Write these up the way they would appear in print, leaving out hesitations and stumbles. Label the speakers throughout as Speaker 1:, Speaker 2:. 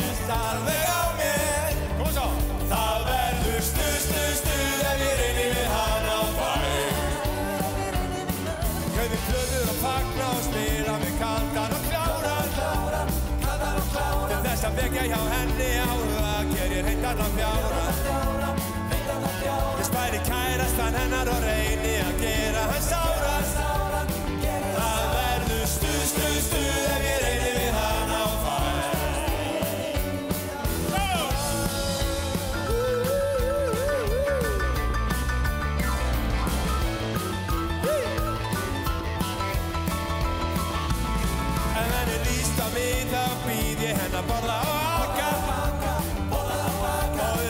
Speaker 1: finnst alveg á mér. Koma svo. Það verður stuð, stuð, stuð ef ég reyni við hana á bæ. Kaupi plötur og fagna og spila með kaldan og kláran. Til þess að vekja hjá henni áhuga ger ég hreint allan fjáran. Ég spæri kærastan hennar og reyni að gera hann sáran. Það verður stuð, stuð, stuð ef ég reyni við hana á bæ. Ef henni líst á mig þá býð ég henni að borða og aka. Og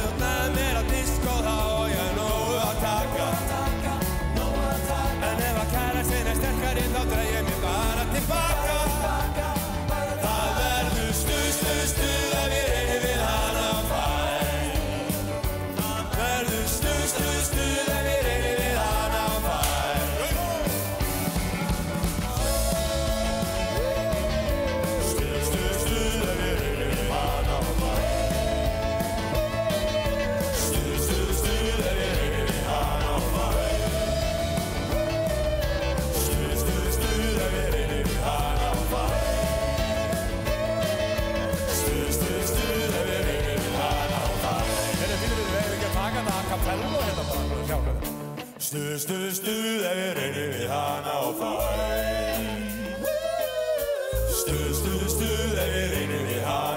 Speaker 1: út með mér á diskó þá á ég nógu að taka. En ef að kærastinn sterkari þá dreg ég mig bara tilbaka. Það verður stuð, stuð, stuð ef ég reyni við hana á bæ. Það verður stuð, stuð, stuð ef ég reyni við hana á bæ. Stuð, stuð, stuð ef ég reyni við hana á bæ. Stuð, stuð, stuð ef ég reyni við hana á bæ. Stuð, stuð, stuð ef ég reyni við hana á bæ. Stuð, stuð, stuð ef ég reyni við hana á bæ. Hérna finnum við ekki að taka þetta a cappella hérna bara, sjá hvað þetta. Stuð, stuð, stuð ef ég reyni við hana á bæ. Stuð, stuð, stuð ef ég reyni við hana.